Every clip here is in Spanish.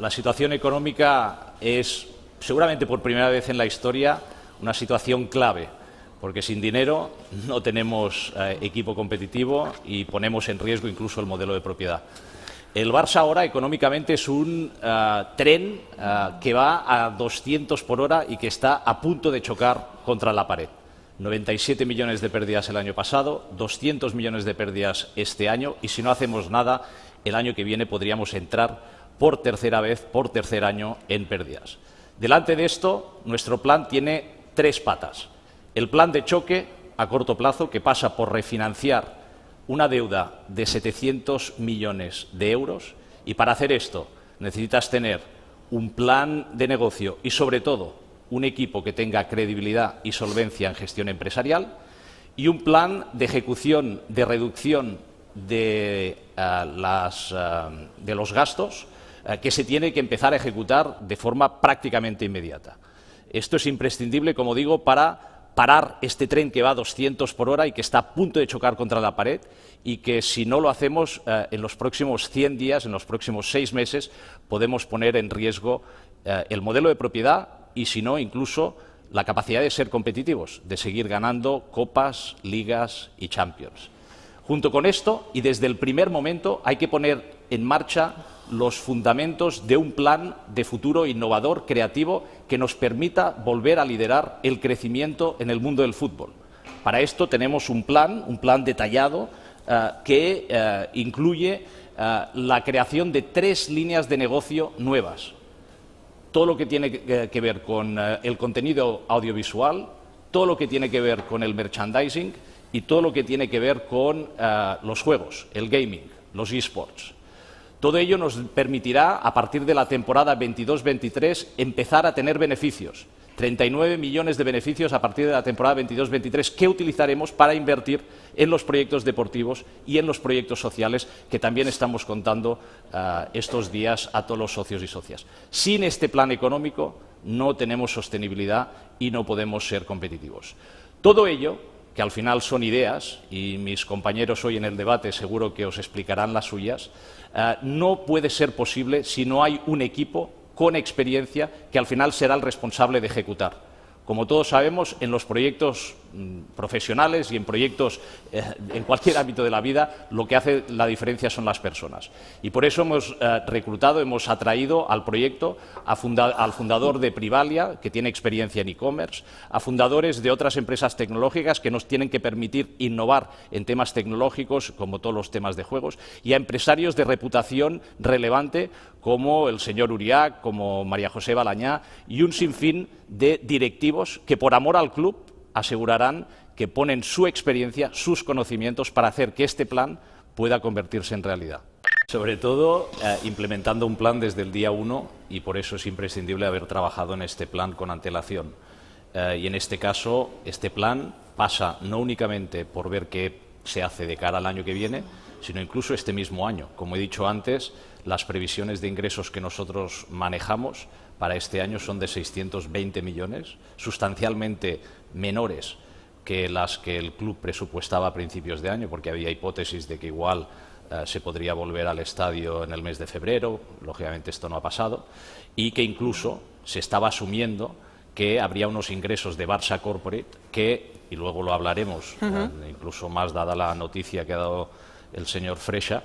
La situación económica es, seguramente por primera vez en la historia, una situación clave, porque sin dinero no tenemos equipo competitivo y ponemos en riesgo incluso el modelo de propiedad. El Barça ahora económicamente es un tren que va a 200 por hora y que está a punto de chocar contra la pared. 97 millones de pérdidas el año pasado, 200 millones de pérdidas este año y si no hacemos nada, el año que viene podríamos entrar por tercera vez, por tercer año, en pérdidas. Delante de esto, nuestro plan tiene tres patas. El plan de choque a corto plazo, que pasa por refinanciar una deuda de 700 millones de euros y para hacer esto necesitas tener un plan de negocio y, sobre todo, un equipo que tenga credibilidad y solvencia en gestión empresarial y un plan de ejecución de reducción de los gastos que se tiene que empezar a ejecutar de forma prácticamente inmediata. Esto es imprescindible, como digo, para parar este tren que va a 200 por hora y que está a punto de chocar contra la pared y que si no lo hacemos en los próximos 100 días, en los próximos 6 meses, podemos poner en riesgo el modelo de propiedad y, si no, incluso la capacidad de ser competitivos, de seguir ganando copas, ligas y Champions. Junto con esto, y desde el primer momento, hay que poner en marcha los fundamentos de un plan de futuro innovador, creativo, que nos permita volver a liderar el crecimiento en el mundo del fútbol. Para esto tenemos un plan detallado que incluye la creación de 3 líneas de negocio nuevas. Todo lo que tiene que ver con el contenido audiovisual, todo lo que tiene que ver con el merchandising y todo lo que tiene que ver con los juegos, el gaming, los eSports. Todo ello nos permitirá, a partir de la temporada 22-23, empezar a tener beneficios. 39 millones de beneficios a partir de la temporada 22-23 que utilizaremos para invertir en los proyectos deportivos y en los proyectos sociales que también estamos contando estos días a todos los socios y socias. Sin este plan económico no tenemos sostenibilidad y no podemos ser competitivos. Todo ello, que al final son ideas, y mis compañeros hoy en el debate seguro que os explicarán las suyas, no puede ser posible si no hay un equipo con experiencia que al final será el responsable de ejecutar. Como todos sabemos, en los proyectos profesionales y en proyectos en cualquier ámbito de la vida, lo que hace la diferencia son las personas. Y por eso hemos reclutado, hemos atraído al proyecto al fundador de Privalia, que tiene experiencia en e-commerce, a fundadores de otras empresas tecnológicas que nos tienen que permitir innovar en temas tecnológicos, como todos los temas de juegos, y a empresarios de reputación relevante, como el señor Uriac, como María José Balañá, y un sinfín de directivos que, por amor al club, asegurarán que ponen su experiencia, sus conocimientos para hacer que este plan pueda convertirse en realidad. Sobre todo, implementando un plan desde el día 1, y por eso es imprescindible haber trabajado en este plan con antelación. Y en este caso, este plan pasa no únicamente por ver qué se hace de cara al año que viene, sino incluso este mismo año. Como he dicho antes, las previsiones de ingresos que nosotros manejamos para este año son de 620 millones, sustancialmente menores que las que el club presupuestaba a principios de año, porque había hipótesis de que igual se podría volver al estadio en el mes de febrero. Lógicamente esto no ha pasado, y que incluso se estaba asumiendo que habría unos ingresos de Barça Corporate que, y luego lo hablaremos, incluso más dada la noticia que ha dado el señor Freixa,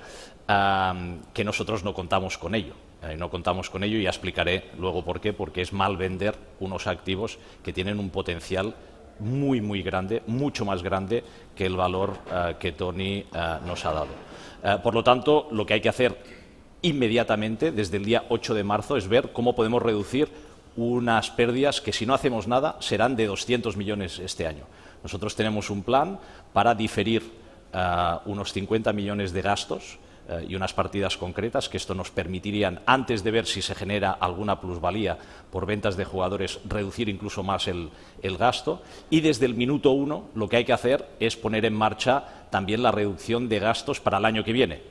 que nosotros no contamos con ello. No contamos con ello y ya explicaré luego por qué, porque es mal vender unos activos que tienen un potencial muy, muy grande, mucho más grande que el valor que Tony nos ha dado. Por lo tanto, lo que hay que hacer inmediatamente, desde el día 8 de marzo, es ver cómo podemos reducir unas pérdidas que, si no hacemos nada, serán de 200 millones este año. Nosotros tenemos un plan para diferir unos 50 millones de gastos y unas partidas concretas que esto nos permitirían, antes de ver si se genera alguna plusvalía por ventas de jugadores, reducir incluso más el gasto, y desde el minuto 1 lo que hay que hacer es poner en marcha también la reducción de gastos para el año que viene.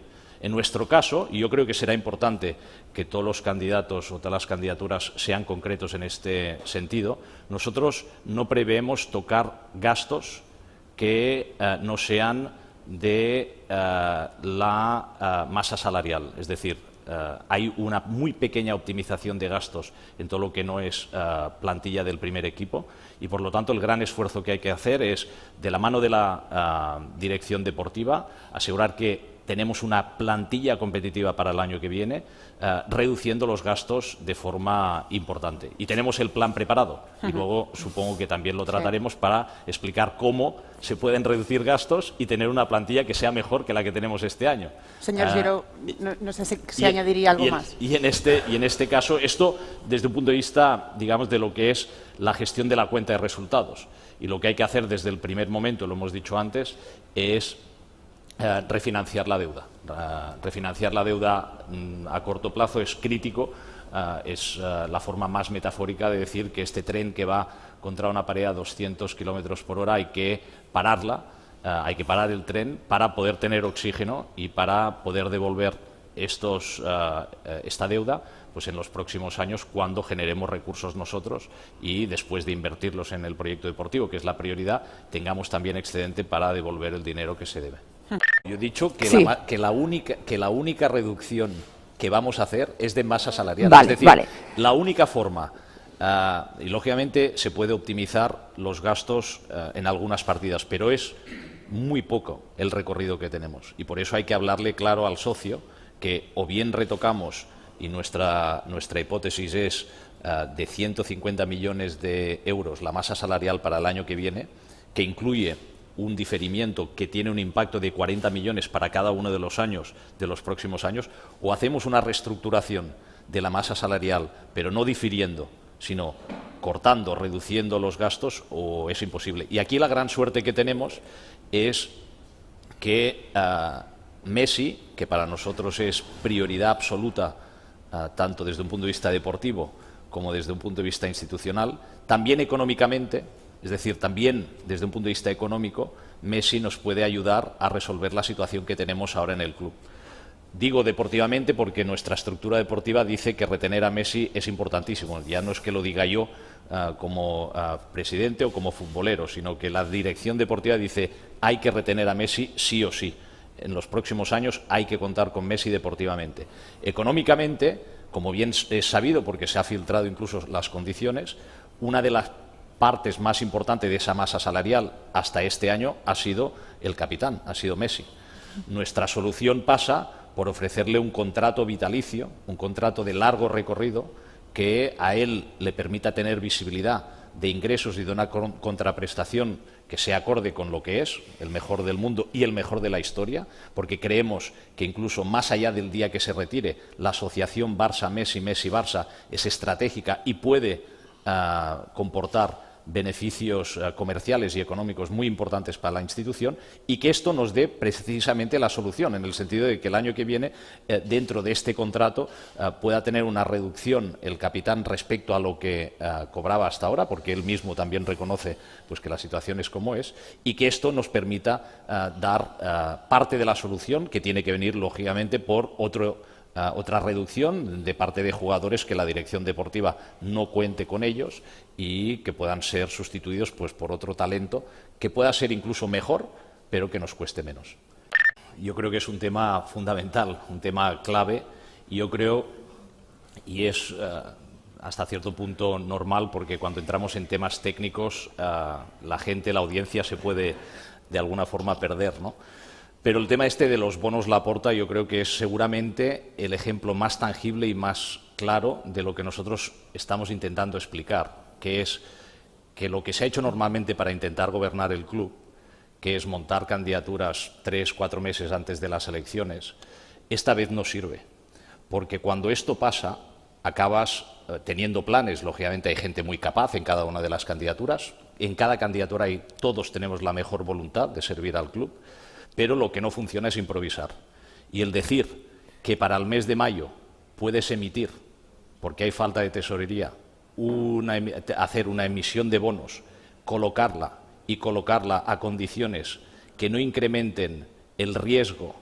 En nuestro caso, y yo creo que será importante que todos los candidatos o todas las candidaturas sean concretos en este sentido, nosotros no preveemos tocar gastos que no sean de la masa salarial, es decir, hay una muy pequeña optimización de gastos en todo lo que no es plantilla del primer equipo y, por lo tanto, el gran esfuerzo que hay que hacer es, de la mano de la dirección deportiva, asegurar que tenemos una plantilla competitiva para el año que viene, reduciendo los gastos de forma importante. Y tenemos el plan preparado. Y luego supongo que también lo trataremos para explicar cómo se pueden reducir gastos y tener una plantilla que sea mejor que la que tenemos este año. Señor Giró, no sé si añadiría algo más. Y en este caso, esto desde un punto de vista, digamos, de lo que es la gestión de la cuenta de resultados. Y lo que hay que hacer desde el primer momento, lo hemos dicho antes, es refinanciar la deuda. Refinanciar la deuda a corto plazo es crítico, es la forma más metafórica de decir que este tren que va contra una pared a 200 kilómetros por hora hay que pararla, hay que parar el tren para poder tener oxígeno y para poder devolver esta deuda pues en los próximos años, cuando generemos recursos nosotros y después de invertirlos en el proyecto deportivo, que es la prioridad, tengamos también excedente para devolver el dinero que se debe. Yo he dicho que, sí, la única reducción que vamos a hacer es de masa salarial. Vale, es decir, la única forma, y lógicamente se puede optimizar los gastos en algunas partidas, pero es muy poco el recorrido que tenemos. Y por eso hay que hablarle claro al socio que o bien retocamos, y nuestra hipótesis es de 150 millones de euros la masa salarial para el año que viene, que incluye un diferimiento que tiene un impacto de 40 millones para cada uno de los años, de los próximos años, o hacemos una reestructuración de la masa salarial, pero no difiriendo, sino cortando, reduciendo los gastos, o es imposible. Y aquí la gran suerte que tenemos es que Messi, que para nosotros es prioridad absoluta, tanto desde un punto de vista deportivo como desde un punto de vista institucional, también económicamente, es decir, también desde un punto de vista económico, Messi nos puede ayudar a resolver la situación que tenemos ahora en el club. Digo deportivamente porque nuestra estructura deportiva dice que retener a Messi es importantísimo. Ya no es que lo diga yo como presidente o como futbolero, sino que la dirección deportiva dice hay que retener a Messi sí o sí. En los próximos años hay que contar con Messi deportivamente. Económicamente, como bien es sabido porque se ha filtrado incluso las condiciones, una de las partes más importantes de esa masa salarial hasta este año ha sido el capitán, ha sido Messi. Nuestra solución pasa por ofrecerle un contrato vitalicio, un contrato de largo recorrido que a él le permita tener visibilidad de ingresos y de una contraprestación que sea acorde con lo que es el mejor del mundo y el mejor de la historia, porque creemos que incluso más allá del día que se retire, la asociación Barça-Messi, Messi-Barça es estratégica y puede comportar beneficios comerciales y económicos muy importantes para la institución, y que esto nos dé precisamente la solución, en el sentido de que el año que viene, dentro de este contrato, pueda tener una reducción el capitán respecto a lo que cobraba hasta ahora, porque él mismo también reconoce pues, que la situación es como es, y que esto nos permita dar parte de la solución, que tiene que venir, lógicamente, por otra reducción de parte de jugadores que la dirección deportiva no cuente con ellos y que puedan ser sustituidos pues, por otro talento que pueda ser incluso mejor, pero que nos cueste menos. Yo creo que es un tema fundamental, un tema clave, y yo creo, y es hasta cierto punto normal, porque cuando entramos en temas técnicos la gente, la audiencia se puede de alguna forma perder, ¿no? Pero el tema este de los bonos Laporta yo creo que es seguramente el ejemplo más tangible y más claro de lo que nosotros estamos intentando explicar, que es que lo que se ha hecho normalmente para intentar gobernar el club, que es montar candidaturas 3 o 4 meses antes de las elecciones, esta vez no sirve. Porque cuando esto pasa, acabas teniendo planes. Lógicamente hay gente muy capaz en cada una de las candidaturas. En cada candidatura todos tenemos la mejor voluntad de servir al club. Pero lo que no funciona es improvisar. Y el decir que para el mes de mayo puedes emitir, porque hay falta de tesorería, hacer una emisión de bonos, colocarla a condiciones que no incrementen el riesgo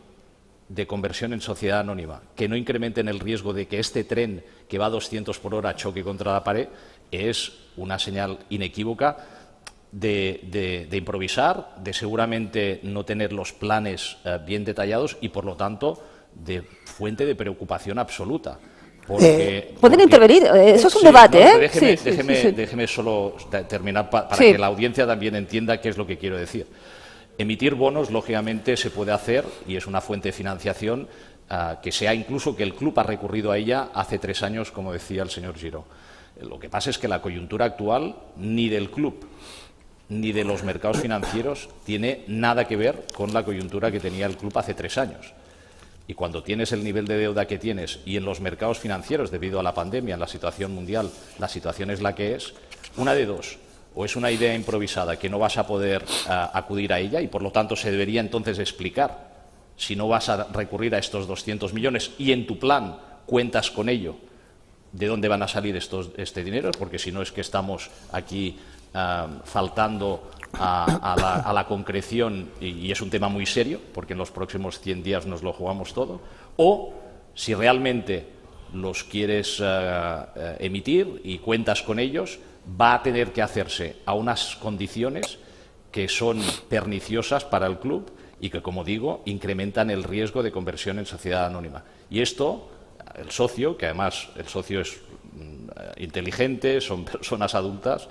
de conversión en sociedad anónima, que no incrementen el riesgo de que este tren que va a 200 por hora choque contra la pared, es una señal inequívoca de improvisar, de seguramente no tener los planes bien detallados y, por lo tanto, fuente de preocupación absoluta. Pueden intervenir, eso es un debate, no, ¿eh? Déjeme solo terminar para que la audiencia también entienda qué es lo que quiero decir. Emitir bonos, lógicamente, se puede hacer y es una fuente de financiación que sea incluso que el club ha recurrido a ella hace 3 años, como decía el señor Giró. Lo que pasa es que la coyuntura actual ni del club ni de los mercados financieros tiene nada que ver con la coyuntura que tenía el club hace 3 años. Y cuando tienes el nivel de deuda que tienes y en los mercados financieros, debido a la pandemia, en la situación mundial, la situación es la que es, una de dos, o es una idea improvisada que no vas a poder acudir a ella y por lo tanto se debería entonces explicar si no vas a recurrir a estos 200 millones y en tu plan cuentas con ello, de dónde van a salir este dinero, porque si no es que estamos aquí faltando a la concreción y es un tema muy serio, porque en los próximos 100 días nos lo jugamos todo, o si realmente los quieres emitir y cuentas con ellos, va a tener que hacerse a unas condiciones que son perniciosas para el club y que, como digo, incrementan el riesgo de conversión en sociedad anónima. Y esto, el socio, que además el socio es inteligente, son personas adultas,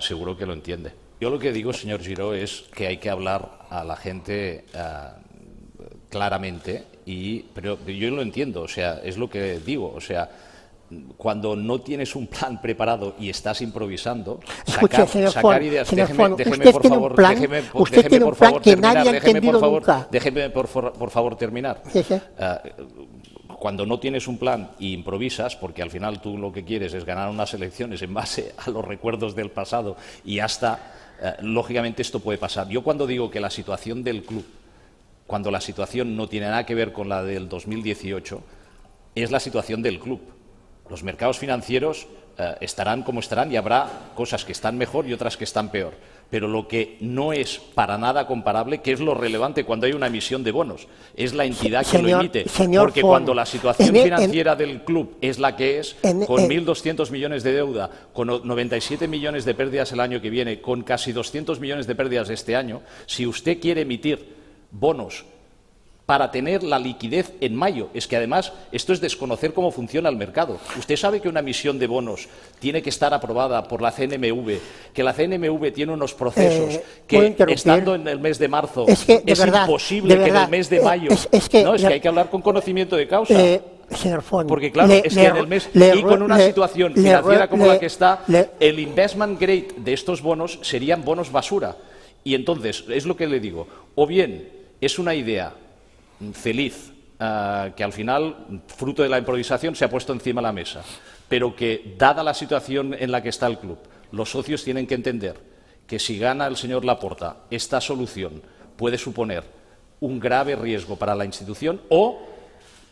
seguro que lo entiende. Yo lo que digo, señor Giró, es que hay que hablar a la gente claramente, pero yo lo entiendo, o sea, es lo que digo, o sea, cuando no tienes un plan preparado y estás improvisando, sacar ideas. Déjeme, por favor, por favor, terminar. Sí, sí. Cuando no tienes un plan y improvisas, porque al final tú lo que quieres es ganar unas elecciones en base a los recuerdos del pasado y hasta, lógicamente esto puede pasar. Yo cuando digo que la situación del club, cuando la situación no tiene nada que ver con la del 2018, es la situación del club. Los mercados financieros estarán como estarán y habrá cosas que están mejor y otras que están peor. Pero lo que no es para nada comparable, que es lo relevante cuando hay una emisión de bonos, es la entidad que lo emite. Porque cuando la situación financiera del club es la que es, con 1.200 millones de deuda, con 97 millones de pérdidas el año que viene, con casi 200 millones de pérdidas este año, si usted quiere emitir bonos para tener la liquidez en mayo. Es que además esto es desconocer cómo funciona el mercado. Usted sabe que una emisión de bonos tiene que estar aprobada por la CNMV, que la CNMV tiene unos procesos que estando en el mes de marzo es imposible que en el mes de mayo... Es que hay que hablar con conocimiento de causa. Señor Font, porque claro, es que en el mes y con una situación financiera como la que está, el investment grade de estos bonos serían bonos basura. Y entonces, es lo que le digo, o bien es una idea feliz, que al final, fruto de la improvisación, se ha puesto encima de la mesa, pero que, dada la situación en la que está el club, los socios tienen que entender que si gana el señor Laporta, esta solución puede suponer un grave riesgo para la institución o,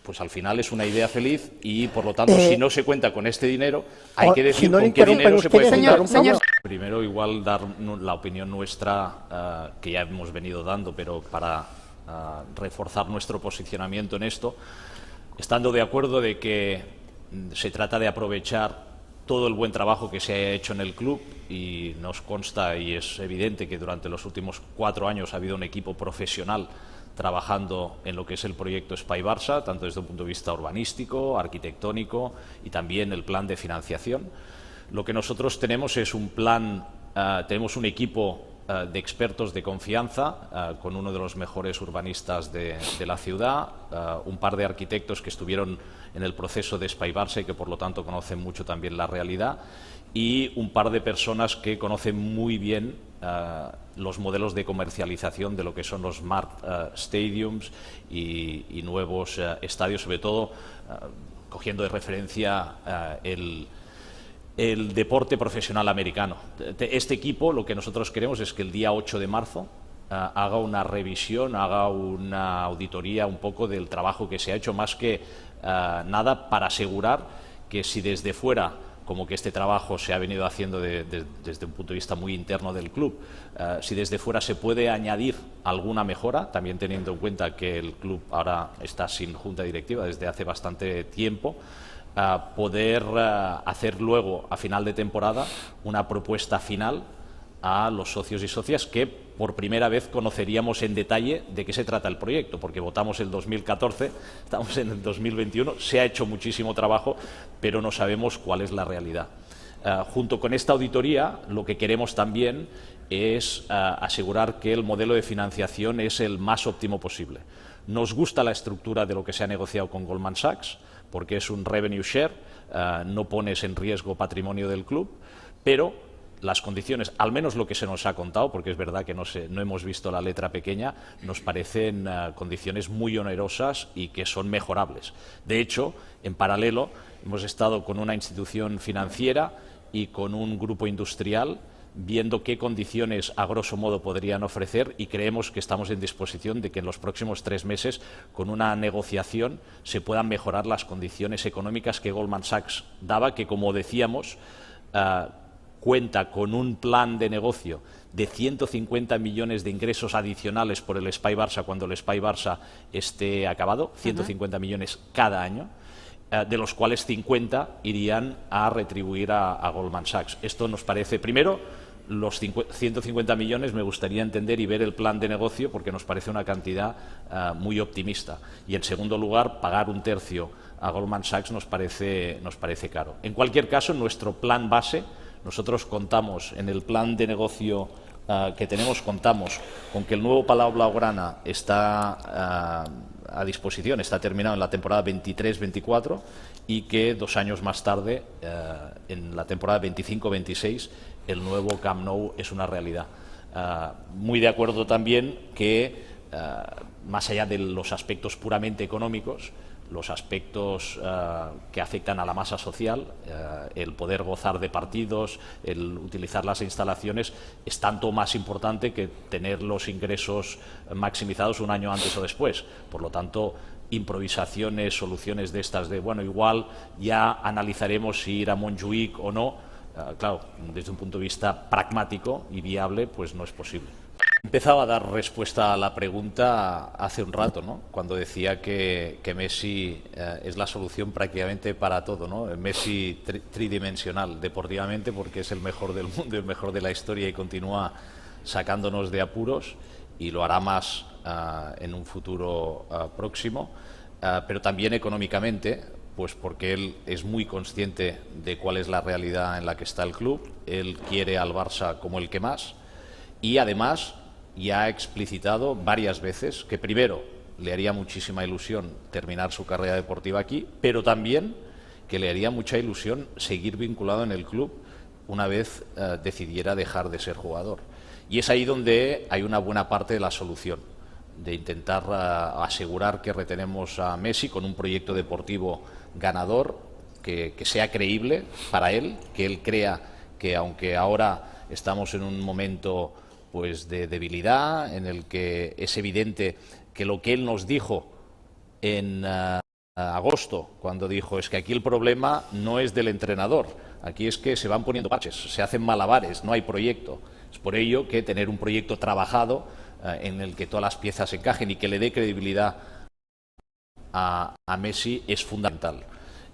pues al final es una idea feliz y, por lo tanto, si no se cuenta con este dinero, hay que decir con qué dinero se puede contar. Primero, igual, dar la opinión nuestra, que ya hemos venido dando, pero para reforzar nuestro posicionamiento en esto, estando de acuerdo de que se trata de aprovechar todo el buen trabajo que se ha hecho en el club y nos consta y es evidente que durante los últimos 4 años ha habido un equipo profesional trabajando en lo que es el proyecto Espai Barça, tanto desde un punto de vista urbanístico, arquitectónico y también el plan de financiación. Lo que nosotros tenemos es un plan, tenemos un equipo de expertos de confianza, con uno de los mejores urbanistas de la ciudad, un par de arquitectos que estuvieron en el proceso de Espai Barça y que por lo tanto conocen mucho también la realidad, y un par de personas que conocen muy bien los modelos de comercialización de lo que son los Smart Stadiums y nuevos estadios, sobre todo cogiendo de referencia el deporte profesional americano. Este equipo, lo que nosotros queremos es que el día 8 de marzo haga una revisión, haga una auditoría un poco del trabajo que se ha hecho, más que nada para asegurar que si desde fuera, como que este trabajo se ha venido haciendo desde un punto de vista muy interno del club, si desde fuera se puede añadir alguna mejora, también teniendo en cuenta que el club ahora está sin junta directiva desde hace bastante tiempo, poder hacer luego, a final de temporada, una propuesta final a los socios y socias que por primera vez conoceríamos en detalle de qué se trata el proyecto, porque votamos el 2014, estamos en el 2021, se ha hecho muchísimo trabajo, pero no sabemos cuál es la realidad. Junto con esta auditoría, lo que queremos también es asegurar que el modelo de financiación es el más óptimo posible. Nos gusta la estructura de lo que se ha negociado con Goldman Sachs, porque es un revenue share, no pones en riesgo patrimonio del club, pero las condiciones, al menos lo que se nos ha contado, porque es verdad que no hemos visto la letra pequeña, nos parecen condiciones muy onerosas y que son mejorables. De hecho, en paralelo, hemos estado con una institución financiera y con un grupo industrial viendo qué condiciones a grosso modo podrían ofrecer y creemos que estamos en disposición de que en los próximos 3 meses, con una negociación, se puedan mejorar las condiciones económicas que Goldman Sachs daba, que, como decíamos, cuenta con un plan de negocio de 150 millones de ingresos adicionales por el SPY Barça cuando el SPY Barça esté acabado, 150 millones cada año, de los cuales 50 irían a retribuir a Goldman Sachs. Esto nos parece, primero, los 150 millones me gustaría entender y ver el plan de negocio porque nos parece una cantidad muy optimista. Y, en segundo lugar, pagar 1/3 a Goldman Sachs nos parece caro. En cualquier caso, nuestro plan base, nosotros contamos en el plan de negocio que tenemos, contamos con que el nuevo Palau Blaugrana está a disposición, está terminado en la temporada 23-24 y que 2 años más tarde, en la temporada 25-26, el nuevo Camp Nou es una realidad. Muy de acuerdo también que, más allá de los aspectos puramente económicos, los aspectos que afectan a la masa social, el poder gozar de partidos, el utilizar las instalaciones, es tanto más importante que tener los ingresos maximizados un año antes o después. Por lo tanto, improvisaciones, soluciones de estas de, bueno, igual ya analizaremos si ir a Montjuïc o no, claro, desde un punto de vista pragmático y viable, pues no es posible. Empezaba a dar respuesta a la pregunta hace un rato, ¿no? Cuando decía que Messi es la solución prácticamente para todo, ¿no? Messi tridimensional deportivamente, porque es el mejor del mundo, el mejor de la historia y continúa sacándonos de apuros y lo hará más en un futuro próximo, pero también económicamente, pues porque él es muy consciente de cuál es la realidad en la que está el club, él quiere al Barça como el que más y además ya ha explicitado varias veces que primero le haría muchísima ilusión terminar su carrera deportiva aquí, pero también que le haría mucha ilusión seguir vinculado en el club una vez decidiera dejar de ser jugador. Y es ahí donde hay una buena parte de la solución, de intentar asegurar que retenemos a Messi con un proyecto deportivo ganador, que sea creíble para él, que él crea que aunque ahora estamos en un momento pues de debilidad, en el que es evidente que lo que él nos dijo en agosto, cuando dijo es que aquí el problema no es del entrenador, aquí es que se van poniendo parches, se hacen malabares, no hay proyecto. Es por ello que tener un proyecto trabajado en el que todas las piezas encajen y que le dé credibilidad a Messi es fundamental.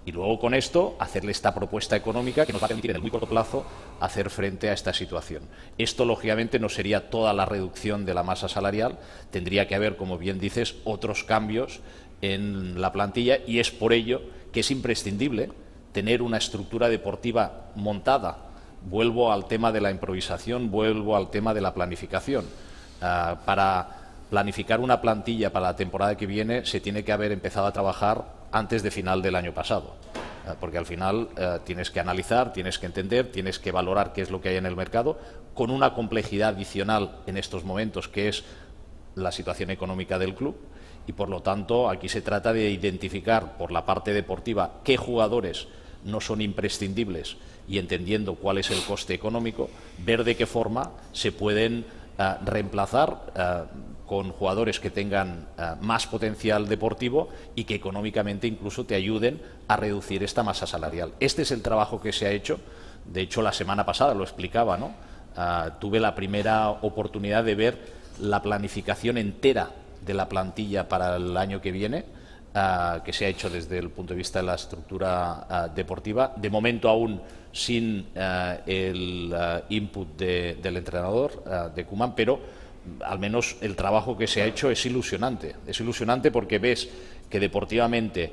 Y luego con esto hacerle esta propuesta económica que nos va a permitir en el muy corto plazo hacer frente a esta situación. Esto lógicamente no sería toda la reducción de la masa salarial, tendría que haber, como bien dices, otros cambios en la plantilla y es por ello que es imprescindible tener una estructura deportiva montada. Vuelvo al tema de la improvisación, vuelvo al tema de la planificación. Para planificar una plantilla para la temporada que viene se tiene que haber empezado a trabajar antes de final del año pasado, porque al final tienes que analizar, tienes que entender, tienes que valorar qué es lo que hay en el mercado, con una complejidad adicional en estos momentos que es la situación económica del club y por lo tanto aquí se trata de identificar por la parte deportiva qué jugadores no son imprescindibles y entendiendo cuál es el coste económico, ver de qué forma se pueden reemplazar con jugadores que tengan más potencial deportivo y que económicamente incluso te ayuden a reducir esta masa salarial. Este es el trabajo que se ha hecho. De hecho, la semana pasada lo explicaba, ¿no? Tuve la primera oportunidad de ver la planificación entera de la plantilla para el año que viene que se ha hecho desde el punto de vista de la estructura deportiva, de momento aún sin el input del entrenador, de Koeman, pero al menos el trabajo que se ha hecho es ilusionante. Es ilusionante porque ves que deportivamente,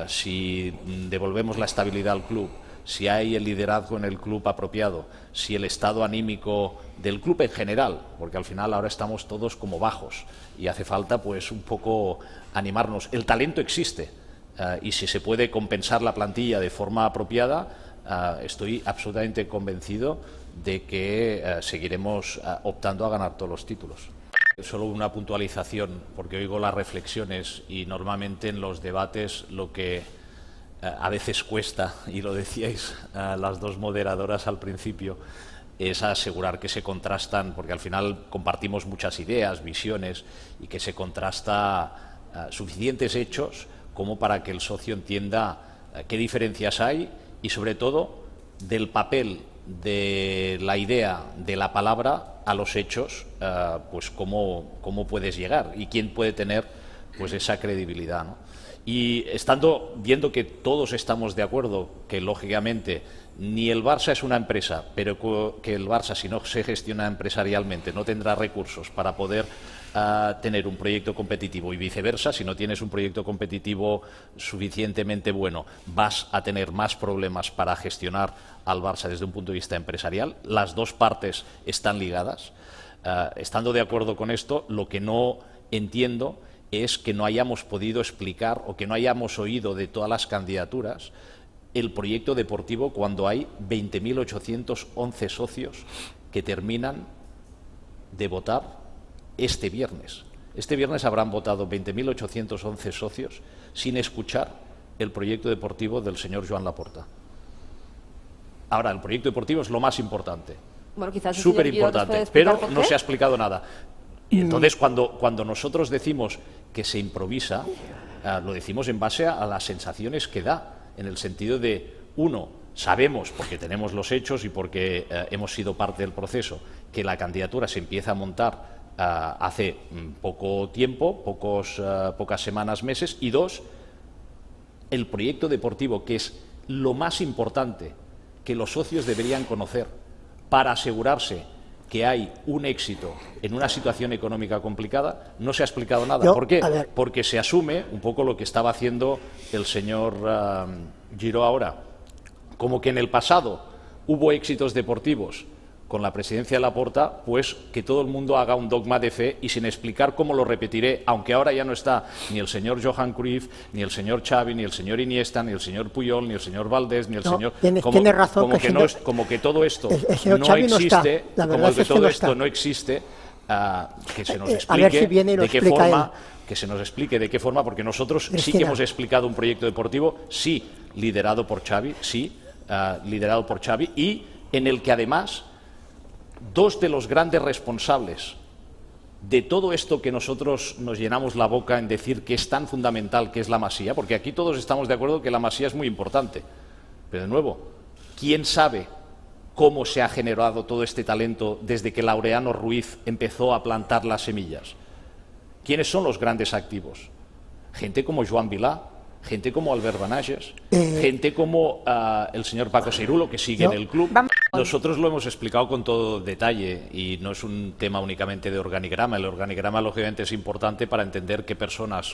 si devolvemos la estabilidad al club, si hay el liderazgo en el club apropiado, si el estado anímico del club en general, porque al final ahora estamos todos como bajos y hace falta pues un poco animarnos. El talento existe y si se puede compensar la plantilla de forma apropiada, estoy absolutamente convencido de que seguiremos optando a ganar todos los títulos. Solo una puntualización, porque oigo las reflexiones y normalmente en los debates lo que a veces cuesta, y lo decíais las dos moderadoras al principio, es asegurar que se contrastan, porque al final compartimos muchas ideas, visiones, y que se contrasta suficientes hechos como para que el socio entienda qué diferencias hay y sobre todo del papel de la idea, de la palabra a los hechos, pues cómo puedes llegar y quién puede tener pues esa credibilidad, ¿no? Y viendo que todos estamos de acuerdo que lógicamente ni el Barça es una empresa, pero que el Barça, si no se gestiona empresarialmente, no tendrá recursos para poder tener un proyecto competitivo y viceversa. Si no tienes un proyecto competitivo suficientemente bueno, vas a tener más problemas para gestionar al Barça desde un punto de vista empresarial. Las dos partes están ligadas. Estando de acuerdo con esto, lo que no entiendo es que no hayamos podido explicar o que no hayamos oído de todas las candidaturas el proyecto deportivo cuando hay 20.811 socios que terminan de votar este viernes. Este viernes habrán votado 20.811 socios sin escuchar el proyecto deportivo del señor Joan Laporta. Ahora, el proyecto deportivo es lo más importante, bueno, quizás súper importante, pero no se ha explicado nada. Y entonces, cuando nosotros decimos que se improvisa, lo decimos en base a las sensaciones que da, en el sentido de, uno, sabemos, porque tenemos los hechos y porque hemos sido parte del proceso, que la candidatura se empieza a montar hace poco tiempo, pocas semanas, meses, y dos, el proyecto deportivo, que es lo más importante que los socios deberían conocer para asegurarse que hay un éxito en una situación económica complicada, no se ha explicado nada. ¿Por qué? Porque se asume un poco lo que estaba haciendo el señor Giró ahora, como que en el pasado hubo éxitos deportivos con la presidencia de Laporta, pues que todo el mundo haga un dogma de fe y sin explicar cómo lo repetiré, aunque ahora ya no está ni el señor Johan Cruyff, ni el señor Xavi, ni el señor Iniesta, ni el señor Puyol, ni el señor Valdés, ni el señor... Tiene razón, como que todo esto no existe, no existe, que se nos explique de qué forma, que se nos explique de qué forma, porque nosotros sí que hemos explicado un proyecto deportivo, sí, liderado por Xavi, y en el que además dos de los grandes responsables de todo esto que nosotros nos llenamos la boca en decir que es tan fundamental, que es la Masía, porque aquí todos estamos de acuerdo que la Masía es muy importante, pero de nuevo, ¿quién sabe cómo se ha generado todo este talento desde que Laureano Ruiz empezó a plantar las semillas? ¿Quiénes son los grandes activos? Gente como Joan Vilá, gente como Albert Banages, gente como el señor Paco Seirulo, que sigue en el club. Nosotros lo hemos explicado con todo detalle y no es un tema únicamente de organigrama. El organigrama, lógicamente, es importante para entender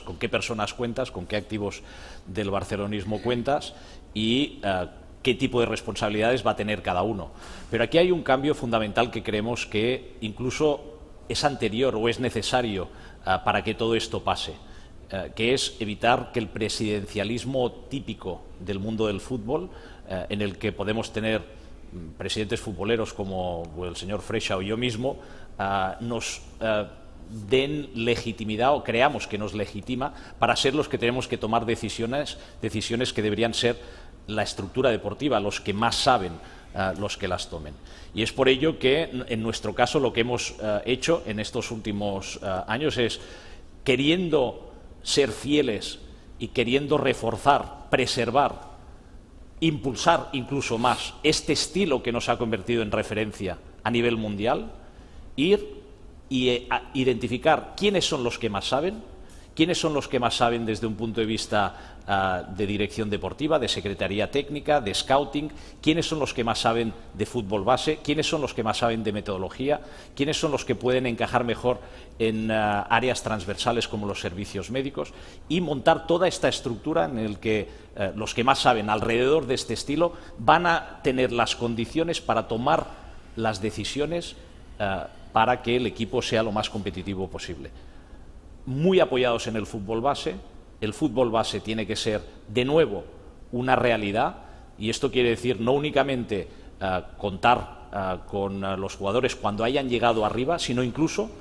con qué personas cuentas, con qué activos del barcelonismo cuentas y qué tipo de responsabilidades va a tener cada uno. Pero aquí hay un cambio fundamental que creemos que incluso es anterior o es necesario para que todo esto pase, que es evitar que el presidencialismo típico del mundo del fútbol, en el que podemos tener presidentes futboleros como el señor Freixa o yo mismo, nos den legitimidad o creamos que nos legitima para ser los que tenemos que tomar decisiones que deberían ser la estructura deportiva, los que más saben, los que las tomen. Y es por ello que en nuestro caso lo que hemos hecho en estos últimos años es, queriendo ser fieles y queriendo reforzar, preservar, impulsar incluso más este estilo que nos ha convertido en referencia a nivel mundial, ir y identificar quiénes son los que más saben ¿Quiénes son los que más saben desde un punto de vista de dirección deportiva, de secretaría técnica, de scouting? ¿Quiénes son los que más saben de fútbol base? ¿Quiénes son los que más saben de metodología? ¿Quiénes son los que pueden encajar mejor en áreas transversales como los servicios médicos? Y montar toda esta estructura en la que los que más saben alrededor de este estilo van a tener las condiciones para tomar las decisiones para que el equipo sea lo más competitivo posible. Muy apoyados en el fútbol base tiene que ser de nuevo una realidad, y esto quiere decir no únicamente contar con los jugadores cuando hayan llegado arriba, sino incluso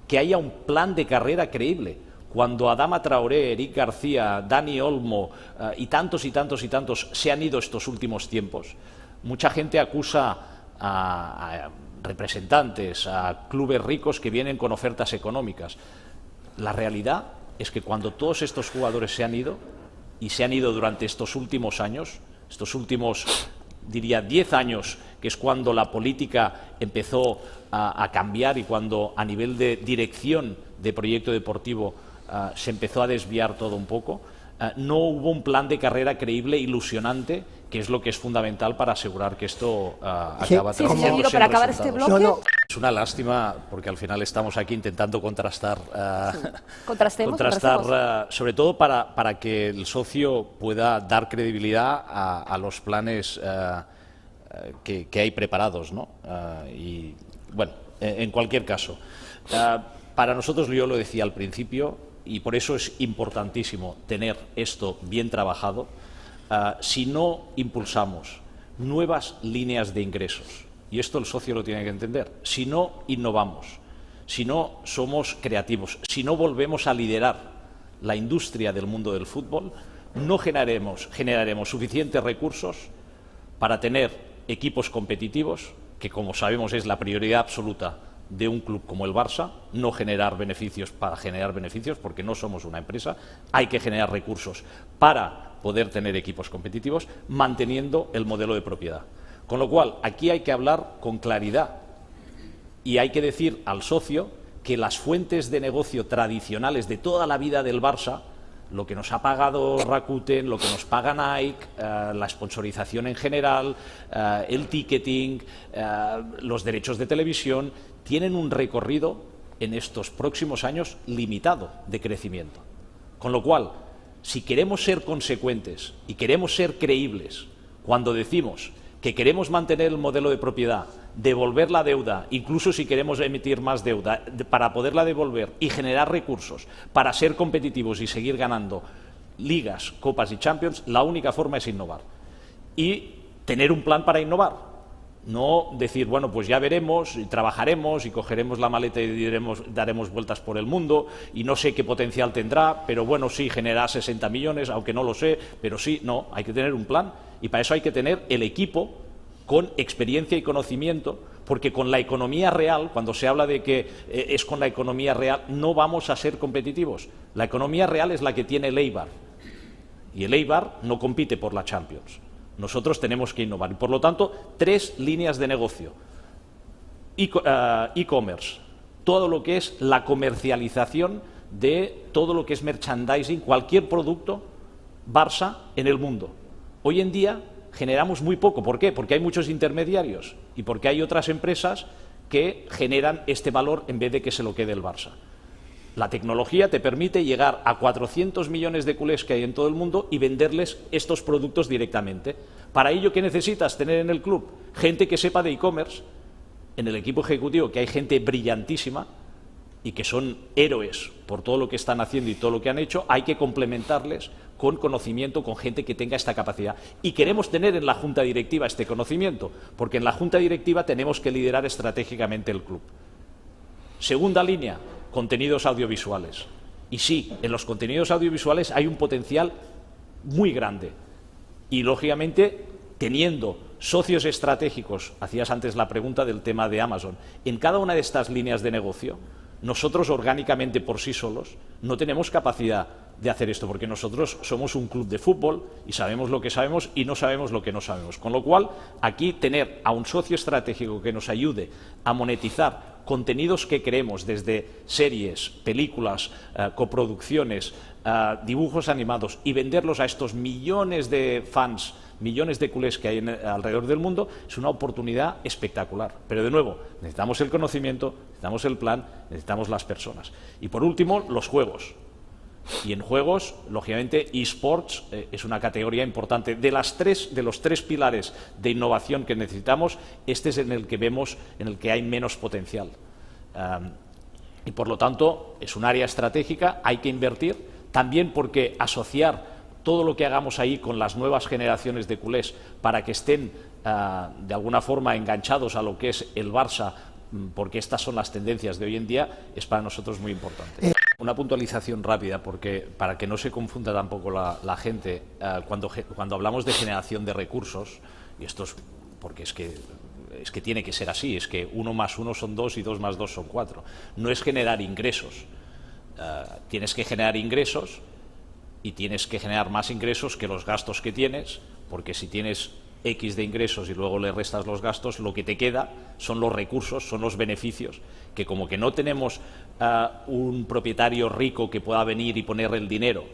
que haya un plan de carrera creíble. Cuando Adama Traoré, Eric García, Dani Olmo y tantos se han ido estos últimos tiempos, mucha gente acusa a representantes, a clubes ricos que vienen con ofertas económicas. La realidad es que cuando todos estos jugadores se han ido, y se han ido durante estos últimos años, estos últimos, diría, 10 años, que es cuando la política empezó a cambiar y cuando a nivel de dirección de proyecto deportivo se empezó a desviar todo un poco, no hubo un plan de carrera creíble, ilusionante, que es lo que es fundamental para asegurar que esto acaba señor, para acabar este bloque. Es una lástima porque al final estamos aquí intentando contrastar, Contrastemos. sobre todo para que el socio pueda dar credibilidad a los planes que hay preparados, ¿no? Y bueno, en cualquier caso, para nosotros, yo lo decía al principio, y por eso es importantísimo tener esto bien trabajado. Si no impulsamos nuevas líneas de ingresos, y esto el socio lo tiene que entender, si no innovamos, si no somos creativos, si no volvemos a liderar la industria del mundo del fútbol, no generaremos suficientes recursos para tener equipos competitivos, que como sabemos es la prioridad absoluta de un club como el Barça. No generar beneficios para generar beneficios, porque no somos una empresa. Hay que generar recursos para poder tener equipos competitivos, manteniendo el modelo de propiedad. Con lo cual, aquí hay que hablar con claridad y hay que decir al socio que las fuentes de negocio tradicionales de toda la vida del Barça, lo que nos ha pagado Rakuten, lo que nos paga Nike, la sponsorización en general, el ticketing, los derechos de televisión, tienen un recorrido en estos próximos años limitado de crecimiento. Con lo cual, si queremos ser consecuentes y queremos ser creíbles cuando decimos que queremos mantener el modelo de propiedad, devolver la deuda, incluso si queremos emitir más deuda, para poderla devolver y generar recursos para ser competitivos y seguir ganando ligas, copas y Champions, la única forma es innovar. Y tener un plan para innovar. No decir, bueno, pues ya veremos, y trabajaremos y cogeremos la maleta y daremos vueltas por el mundo y no sé qué potencial tendrá, pero bueno, sí, generará 60 millones, aunque no lo sé, pero sí, no, hay que tener un plan y para eso hay que tener el equipo con experiencia y conocimiento, porque con la economía real, cuando se habla de que es con la economía real, no vamos a ser competitivos. La economía real es la que tiene el Eibar y el Eibar no compite por la Champions. Nosotros tenemos que innovar y, por lo tanto, 3 líneas de negocio. E-commerce, todo lo que es la comercialización de todo lo que es merchandising, cualquier producto Barça en el mundo. Hoy en día generamos muy poco. ¿Por qué? Porque hay muchos intermediarios y porque hay otras empresas que generan este valor en vez de que se lo quede el Barça. La tecnología te permite llegar a 400 millones de culés que hay en todo el mundo y venderles estos productos directamente. Para ello, ¿qué necesitas tener en el club? Gente que sepa de e-commerce. En el equipo ejecutivo, que hay gente brillantísima y que son héroes por todo lo que están haciendo y todo lo que han hecho, hay que complementarles con conocimiento, con gente que tenga esta capacidad. Y queremos tener en la Junta Directiva este conocimiento, porque en la Junta Directiva tenemos que liderar estratégicamente el club. Segunda línea, contenidos audiovisuales. Y sí, en los contenidos audiovisuales hay un potencial muy grande. Y, lógicamente, teniendo socios estratégicos, hacías antes la pregunta del tema de Amazon, en cada una de estas líneas de negocio, nosotros orgánicamente por sí solos no tenemos capacidad de hacer esto, porque nosotros somos un club de fútbol y sabemos lo que sabemos y no sabemos lo que no sabemos. Con lo cual, aquí tener a un socio estratégico que nos ayude a monetizar contenidos que creemos, desde series, películas, coproducciones, dibujos animados, y venderlos a estos millones de fans, millones de culés que hay alrededor del mundo, es una oportunidad espectacular. Pero de nuevo, necesitamos el conocimiento, necesitamos el plan, necesitamos las personas. Y por último, los juegos. Y en juegos, lógicamente, eSports es una categoría importante. De los tres pilares de innovación que necesitamos, este es en el que vemos, en el que hay menos potencial. Y por lo tanto, es un área estratégica, hay que invertir, también porque asociar todo lo que hagamos ahí con las nuevas generaciones de culés para que estén de alguna forma enganchados a lo que es el Barça, porque estas son las tendencias de hoy en día, es para nosotros muy importante. Una puntualización rápida, porque para que no se confunda tampoco la gente, cuando hablamos de generación de recursos, y esto es porque es que tiene que ser así, es que 1 más 1 son 2 y 2 más 2 son 4. No es generar ingresos. Tienes que generar ingresos y tienes que generar más ingresos que los gastos que tienes, porque si tienes X de ingresos y luego le restas los gastos, lo que te queda son los recursos, son los beneficios, que como que no tenemos un propietario rico que pueda venir y poner el dinero,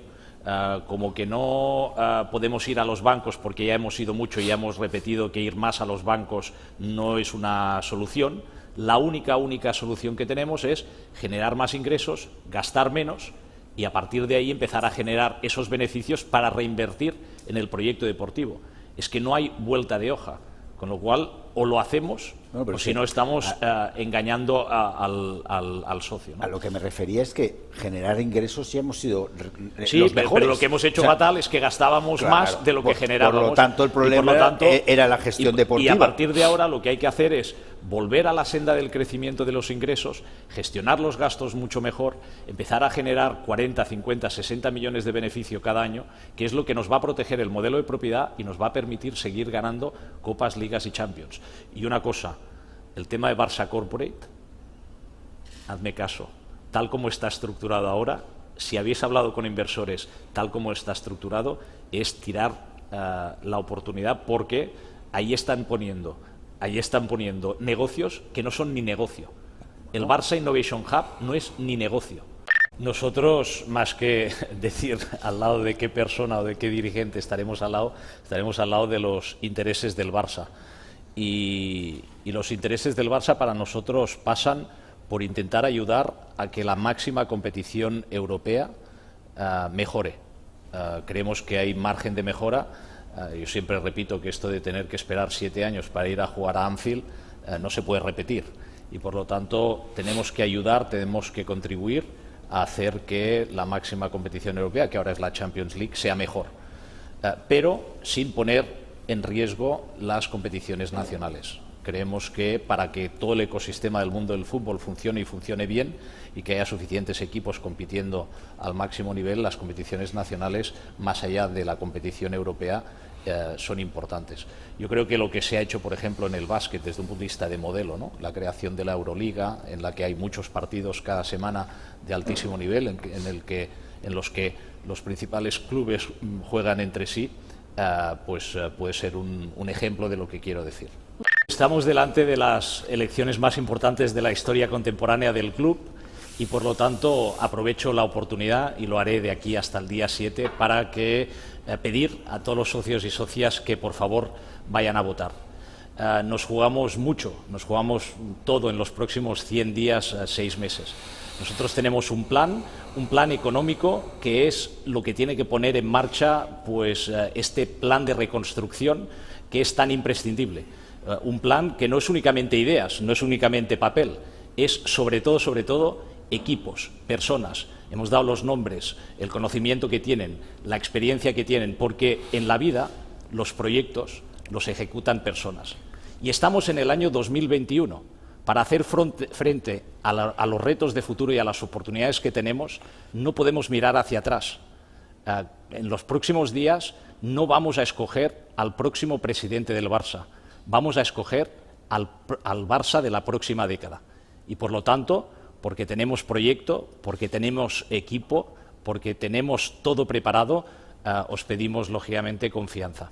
como que no podemos ir a los bancos porque ya hemos ido mucho y ya hemos repetido que ir más a los bancos no es una solución. La única solución que tenemos es generar más ingresos, gastar menos y a partir de ahí empezar a generar esos beneficios para reinvertir en el proyecto deportivo. Es que no hay vuelta de hoja, con lo cual o lo hacemos o si no estamos engañando al socio, ¿no? A lo que me refería es que generar ingresos ya hemos sido sí, los mejores. Pero lo que hemos hecho fatal es que gastábamos más de lo que generábamos. Por lo tanto, el problema era la gestión deportiva. Y a partir de ahora lo que hay que hacer es volver a la senda del crecimiento de los ingresos, gestionar los gastos mucho mejor, empezar a generar 40, 50, 60 millones de beneficio cada año, que es lo que nos va a proteger el modelo de propiedad y nos va a permitir seguir ganando Copas, Ligas y Champions. Y una cosa, el tema de Barça Corporate, hazme caso, tal como está estructurado ahora, si habéis hablado con inversores, tal como está estructurado, es tirar la oportunidad, porque ahí están poniendo negocios que no son ni negocio. El Barça Innovation Hub no es ni negocio. Nosotros, más que decir al lado de qué persona o de qué dirigente estaremos al lado de los intereses del Barça. Y los intereses del Barça para nosotros pasan por intentar ayudar a que la máxima competición europea mejore. Creemos que hay margen de mejora. Yo siempre repito que esto de tener que esperar 7 años para ir a jugar a Anfield no se puede repetir. Y por lo tanto tenemos que ayudar, tenemos que contribuir a hacer que la máxima competición europea, que ahora es la Champions League, sea mejor. Pero sin poner en riesgo las competiciones nacionales. Creemos que para que todo el ecosistema del mundo del fútbol funcione y funcione bien y que haya suficientes equipos compitiendo al máximo nivel, las competiciones nacionales, más allá de la competición europea, son importantes. Yo creo que lo que se ha hecho, por ejemplo, en el básquet desde un punto de vista de modelo, ¿no? La creación de la Euroliga, en la que hay muchos partidos cada semana de altísimo nivel, en los que los principales clubes juegan entre sí, pues puede ser un ejemplo de lo que quiero decir. Estamos delante de las elecciones más importantes de la historia contemporánea del club y, por lo tanto, aprovecho la oportunidad, y lo haré de aquí hasta el día 7, para pedir a todos los socios y socias que, por favor, vayan a votar. Nos jugamos mucho, nos jugamos todo en los próximos 100 días, 6 meses. Nosotros tenemos un plan económico que es lo que tiene que poner en marcha pues, este plan de reconstrucción que es tan imprescindible. Un plan que no es únicamente ideas, no es únicamente papel, es sobre todo equipos, personas. Hemos dado los nombres, el conocimiento que tienen, la experiencia que tienen, porque en la vida los proyectos los ejecutan personas. Y estamos en el año 2021. Para hacer frente a los retos de futuro y a las oportunidades que tenemos, no podemos mirar hacia atrás. En los próximos días no vamos a escoger al próximo presidente del Barça, vamos a escoger al Barça de la próxima década. Y por lo tanto, porque tenemos proyecto, porque tenemos equipo, porque tenemos todo preparado, os pedimos lógicamente confianza.